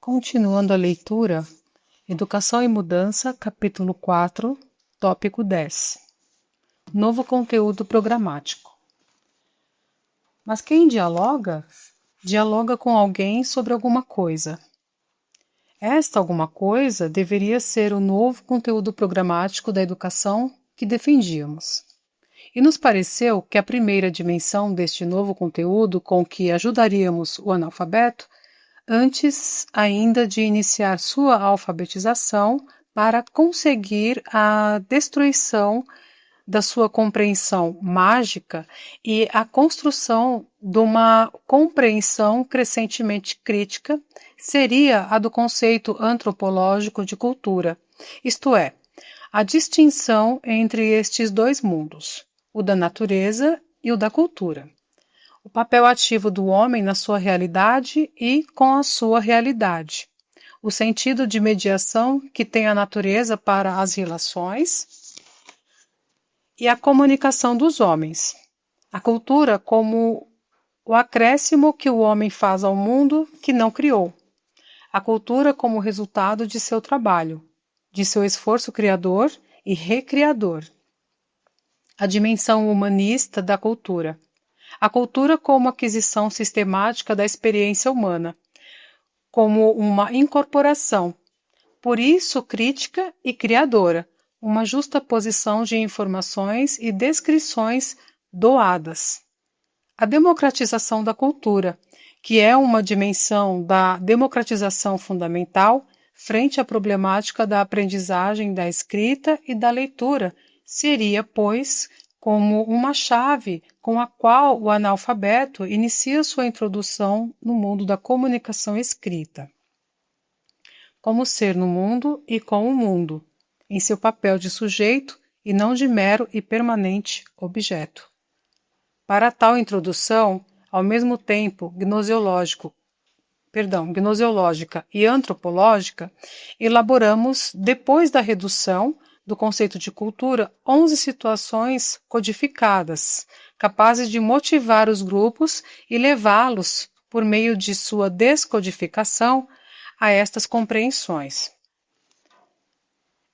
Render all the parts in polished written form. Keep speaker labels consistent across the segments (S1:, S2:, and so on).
S1: Continuando a leitura, Educação e Mudança, capítulo 4, tópico 10. Novo conteúdo programático. Mas quem dialoga? Dialoga com alguém sobre alguma coisa. Esta alguma coisa deveria ser o novo conteúdo programático da educação que defendíamos. E nos pareceu que a primeira dimensão deste novo conteúdo com que ajudaríamos o analfabeto antes ainda de iniciar sua alfabetização, para conseguir a destruição da sua compreensão mágica e a construção de uma compreensão crescentemente crítica, seria a do conceito antropológico de cultura, isto é, a distinção entre estes dois mundos, o da natureza e o da cultura. O papel ativo do homem na sua realidade e com a sua realidade. O sentido de mediação que tem a natureza para as relações e a comunicação dos homens. A cultura como o acréscimo que o homem faz ao mundo que não criou. A cultura como resultado de seu trabalho, de seu esforço criador e recriador. A dimensão humanista da cultura. A cultura como aquisição sistemática da experiência humana, como uma incorporação, por isso crítica e criadora, uma justa posição de informações e descrições doadas. A democratização da cultura, que é uma dimensão da democratização fundamental frente à problemática da aprendizagem da escrita e da leitura, seria, pois, como uma chave com a qual o analfabeto inicia sua introdução no mundo da comunicação escrita. Como ser no mundo e com o mundo, em seu papel de sujeito e não de mero e permanente objeto. Para tal introdução, ao mesmo tempo gnoseológica e antropológica, elaboramos, depois da redução do conceito de cultura, 11 situações codificadas, capazes de motivar os grupos e levá-los, por meio de sua descodificação, a estas compreensões.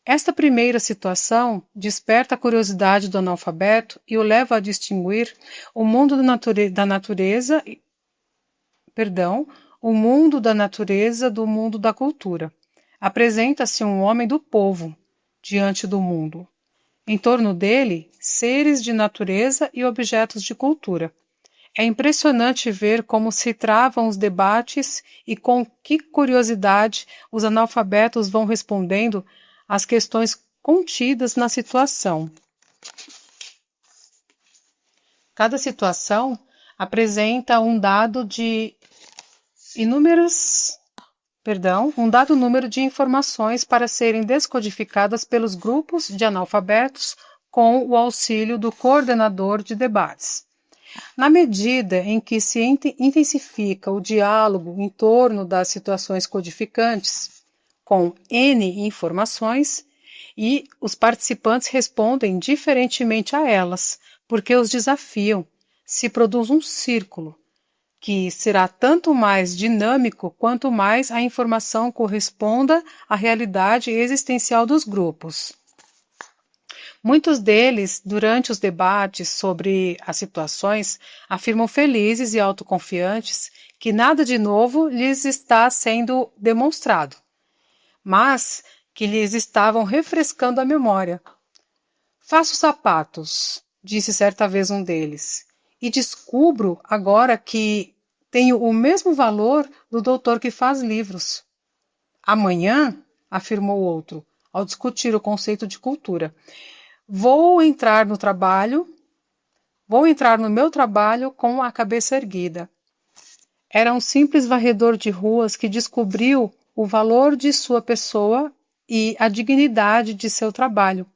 S1: Esta primeira situação desperta a curiosidade do analfabeto e o leva a distinguir o mundo o mundo da natureza do mundo da cultura. Apresenta-se um homem do povo, diante do mundo. Em torno dele, seres de natureza e objetos de cultura. É impressionante ver como se travam os debates e com que curiosidade os analfabetos vão respondendo às questões contidas na situação. Cada situação apresenta um dado número de informações para serem descodificadas pelos grupos de analfabetos com o auxílio do coordenador de debates. Na medida em que se intensifica o diálogo em torno das situações codificantes, com N informações, e os participantes respondem diferentemente a elas, porque os desafiam, se produz um círculo, que será tanto mais dinâmico quanto mais a informação corresponda à realidade existencial dos grupos. Muitos deles, durante os debates sobre as situações, afirmam felizes e autoconfiantes que nada de novo lhes está sendo demonstrado, mas que lhes estavam refrescando a memória. Faço sapatos, disse certa vez um deles, e descubro agora que tenho o mesmo valor do doutor que faz livros. Amanhã, afirmou outro, ao discutir o conceito de cultura, vou entrar no meu trabalho com a cabeça erguida. Era um simples varredor de ruas que descobriu o valor de sua pessoa e a dignidade de seu trabalho,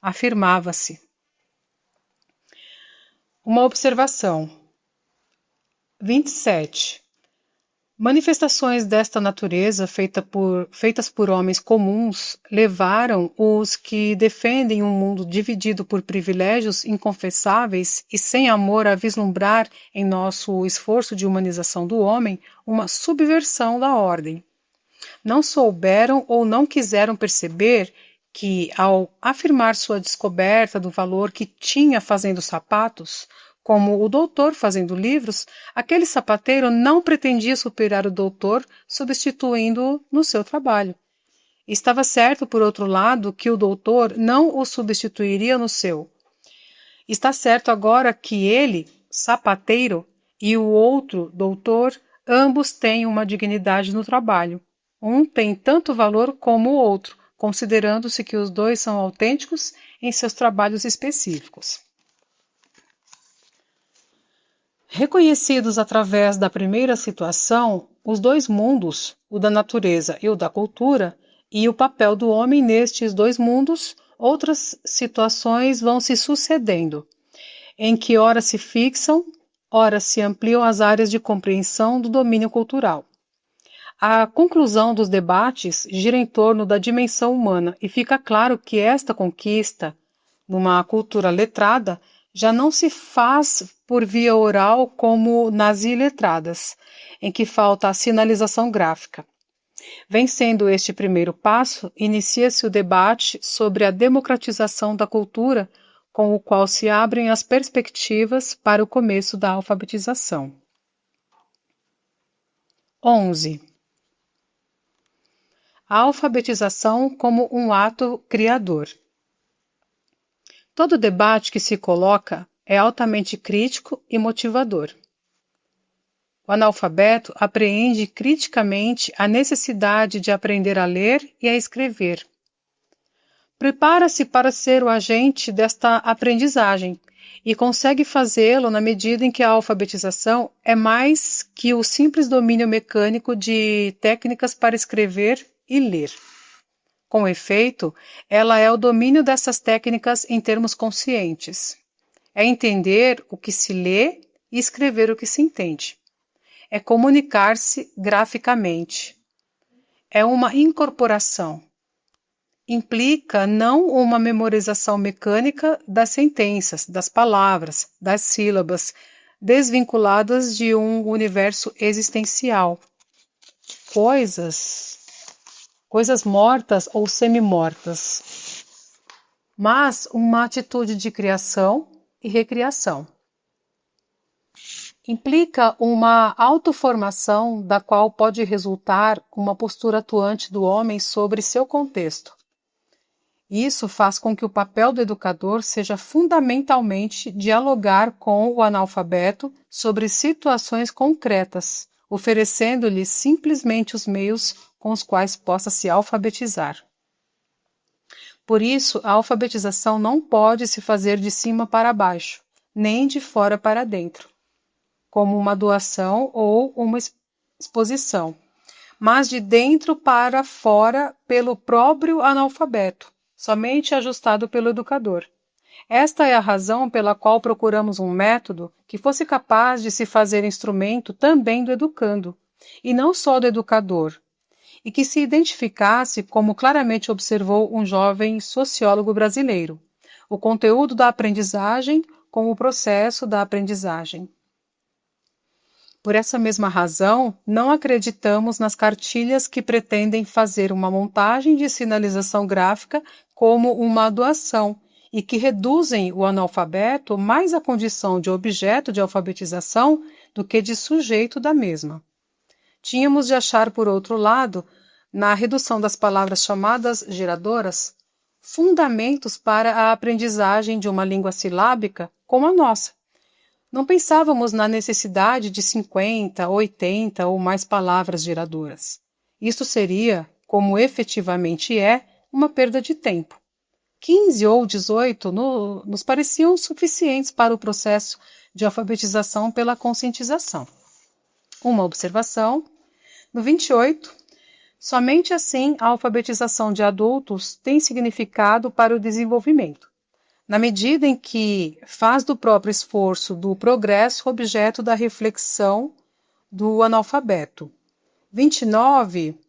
S1: afirmava-se. Uma observação. 27. Manifestações desta natureza feitas por homens comuns levaram os que defendem um mundo dividido por privilégios inconfessáveis e sem amor a vislumbrar em nosso esforço de humanização do homem uma subversão da ordem. Não souberam ou não quiseram perceber que, ao afirmar sua descoberta do valor que tinha fazendo sapatos, como o doutor fazendo livros, aquele sapateiro não pretendia superar o doutor, substituindo-o no seu trabalho. Estava certo, por outro lado, que o doutor não o substituiria no seu. Está certo agora que ele, sapateiro, e o outro, doutor, ambos têm uma dignidade no trabalho. Um tem tanto valor como o outro, considerando-se que os dois são autênticos em seus trabalhos específicos. Reconhecidos através da primeira situação, os dois mundos, o da natureza e o da cultura, e o papel do homem nestes dois mundos, outras situações vão se sucedendo, em que ora se fixam, ora se ampliam as áreas de compreensão do domínio cultural. A conclusão dos debates gira em torno da dimensão humana e fica claro que esta conquista, numa cultura letrada, já não se faz por via oral como nas iletradas, em que falta a sinalização gráfica. Vencendo este primeiro passo, inicia-se o debate sobre a democratização da cultura, com o qual se abrem as perspectivas para o começo da alfabetização. 11. A alfabetização como um ato criador. Todo debate que se coloca é altamente crítico e motivador. O analfabeto apreende criticamente a necessidade de aprender a ler e a escrever. Prepara-se para ser o agente desta aprendizagem e consegue fazê-lo na medida em que a alfabetização é mais que o simples domínio mecânico de técnicas para escrever e ler. Com efeito, ela é o domínio dessas técnicas em termos conscientes. É entender o que se lê e escrever o que se entende. É comunicar-se graficamente. É uma incorporação. Implica não uma memorização mecânica das sentenças, das palavras, das sílabas, desvinculadas de um universo existencial. Coisas mortas ou semi-mortas, mas uma atitude de criação e recriação. Implica uma autoformação da qual pode resultar uma postura atuante do homem sobre seu contexto. Isso faz com que o papel do educador seja fundamentalmente dialogar com o analfabeto sobre situações concretas, oferecendo-lhe simplesmente os meios com os quais possa se alfabetizar. Por isso, a alfabetização não pode se fazer de cima para baixo, nem de fora para dentro, como uma doação ou uma exposição, mas de dentro para fora pelo próprio analfabeto, somente ajustado pelo educador. Esta é a razão pela qual procuramos um método que fosse capaz de se fazer instrumento também do educando, e não só do educador, e que se identificasse, como claramente observou um jovem sociólogo brasileiro, o conteúdo da aprendizagem com o processo da aprendizagem. Por essa mesma razão, não acreditamos nas cartilhas que pretendem fazer uma montagem de sinalização gráfica como uma doação e que reduzem o analfabeto mais à condição de objeto de alfabetização do que de sujeito da mesma. Tínhamos de achar, por outro lado, na redução das palavras chamadas geradoras, fundamentos para a aprendizagem de uma língua silábica como a nossa. Não pensávamos na necessidade de 50, 80 ou mais palavras geradoras. Isto seria, como efetivamente é, uma perda de tempo. 15 ou 18 nos pareciam suficientes para o processo de alfabetização pela conscientização. Uma observação. No 28, somente assim a alfabetização de adultos tem significado para o desenvolvimento, na medida em que faz do próprio esforço do progresso objeto da reflexão do analfabeto. 29,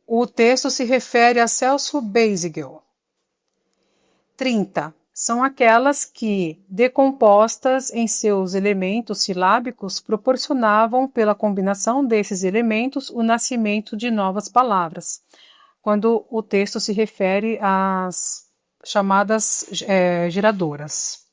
S1: o texto se refere a Celso Basinger. 30. são aquelas que, decompostas em seus elementos silábicos, proporcionavam, pela combinação desses elementos, o nascimento de novas palavras, quando o texto se refere às chamadas geradoras.